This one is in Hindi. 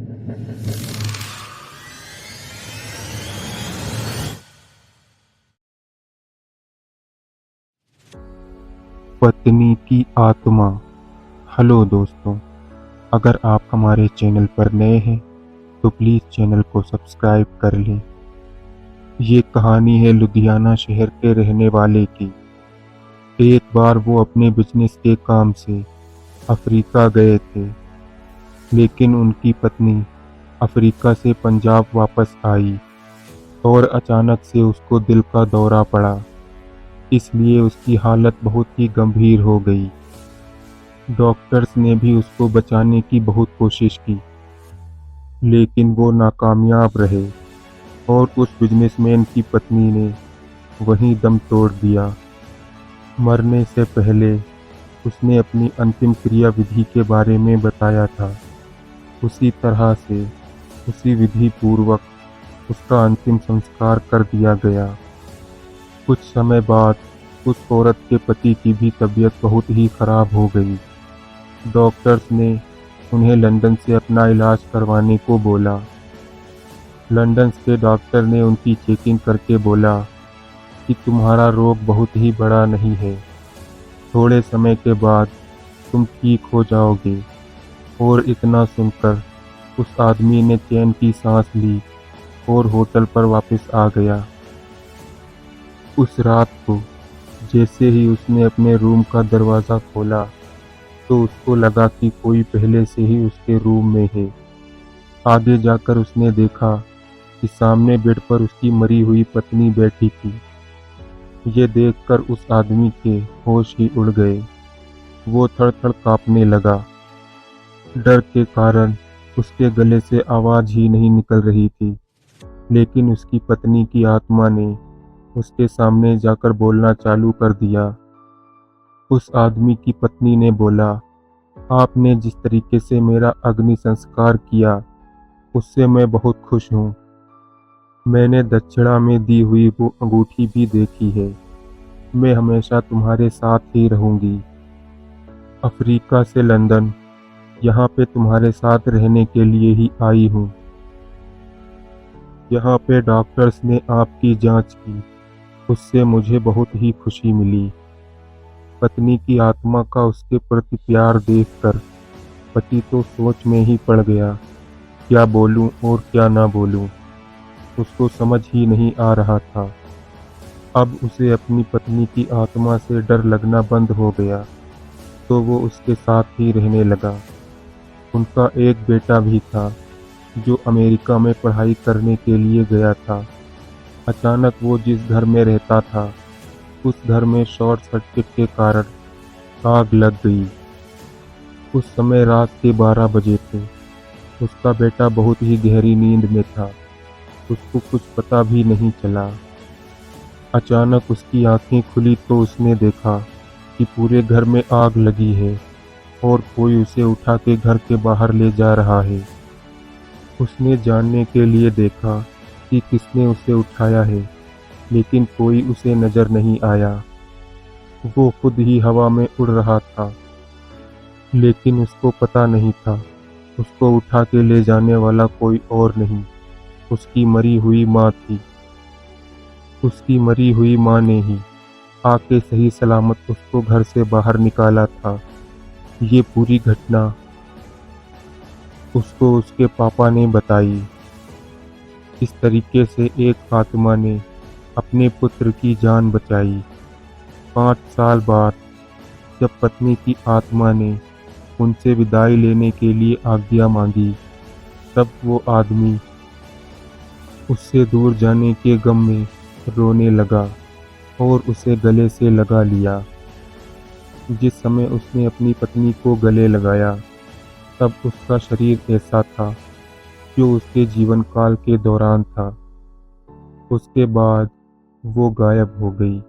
पत्नी की आत्मा। हेलो दोस्तों, अगर आप हमारे चैनल पर नए हैं तो प्लीज़ चैनल को सब्सक्राइब कर लें। ये कहानी है लुधियाना शहर के रहने वाले की। एक बार वो अपने बिजनेस के काम से अफ्रीका गए थे, लेकिन उनकी पत्नी अफ्रीका से पंजाब वापस आई और अचानक से उसको दिल का दौरा पड़ा। इसलिए उसकी हालत बहुत ही गंभीर हो गई। डॉक्टर्स ने भी उसको बचाने की बहुत कोशिश की, लेकिन वो नाकामयाब रहे और उस बिजनेसमैन की पत्नी ने वहीं दम तोड़ दिया। मरने से पहले उसने अपनी अंतिम क्रिया विधि के बारे में बताया था। उसी तरह से उसी विधि पूर्वक उसका अंतिम संस्कार कर दिया गया। कुछ समय बाद उस औरत के पति की भी तबीयत बहुत ही खराब हो गई। डॉक्टर्स ने उन्हें लंदन से अपना इलाज करवाने को बोला। लंदन के डॉक्टर ने उनकी चेकिंग करके बोला कि तुम्हारा रोग बहुत ही बड़ा नहीं है, थोड़े समय के बाद तुम ठीक हो जाओगे। और इतना सुनकर उस आदमी ने चैन की सांस ली और होटल पर वापस आ गया। उस रात को जैसे ही उसने अपने रूम का दरवाज़ा खोला तो उसको लगा कि कोई पहले से ही उसके रूम में है। आगे जाकर उसने देखा कि सामने बेड पर उसकी मरी हुई पत्नी बैठी थी। ये देखकर उस आदमी के होश ही उड़ गए। वो थर-थर कांपने लगा। डर के कारण उसके गले से आवाज़ ही नहीं निकल रही थी, लेकिन उसकी पत्नी की आत्मा ने उसके सामने जाकर बोलना चालू कर दिया। उस आदमी की पत्नी ने बोला, आपने जिस तरीके से मेरा अग्नि संस्कार किया उससे मैं बहुत खुश हूँ। मैंने दक्षिणा में दी हुई वो अंगूठी भी देखी है। मैं हमेशा तुम्हारे साथ ही रहूंगी। अफ्रीका से लंदन यहाँ पे तुम्हारे साथ रहने के लिए ही आई हूँ। यहाँ पे डॉक्टर्स ने आपकी जांच की, उससे मुझे बहुत ही खुशी मिली। पत्नी की आत्मा का उसके प्रति प्यार देखकर पति तो सोच में ही पड़ गया। क्या बोलूं और क्या ना बोलूं, उसको समझ ही नहीं आ रहा था। अब उसे अपनी पत्नी की आत्मा से डर लगना बंद हो गया, तो वो उसके साथ ही रहने लगा। उनका एक बेटा भी था जो अमेरिका में पढ़ाई करने के लिए गया था। अचानक वो जिस घर में रहता था उस घर में शॉर्ट सर्किट के कारण आग लग गई। उस समय रात के 12 बजे थे। उसका बेटा बहुत ही गहरी नींद में था। उसको कुछ पता भी नहीं चला। अचानक उसकी आंखें खुली तो उसने देखा कि पूरे घर में आग लगी है और कोई उसे उठा के घर के बाहर ले जा रहा है। उसने जानने के लिए देखा कि किसने उसे उठाया है, लेकिन कोई उसे नजर नहीं आया। वो खुद ही हवा में उड़ रहा था, लेकिन उसको पता नहीं था उसको उठा के ले जाने वाला कोई और नहीं, उसकी मरी हुई माँ थी। उसकी मरी हुई माँ ने ही आके सही सलामत उसको घर से बाहर निकाला था। ये पूरी घटना उसको उसके पापा ने बताई। इस तरीके से एक आत्मा ने अपने पुत्र की जान बचाई। 5 साल बाद जब पत्नी की आत्मा ने उनसे विदाई लेने के लिए आज्ञा मांगी, तब वो आदमी उससे दूर जाने के गम में रोने लगा और उसे गले से लगा लिया। जिस समय उसने अपनी पत्नी को गले लगाया, तब उसका शरीर ऐसा था जो उसके जीवन काल के दौरान था। उसके बाद वो गायब हो गई।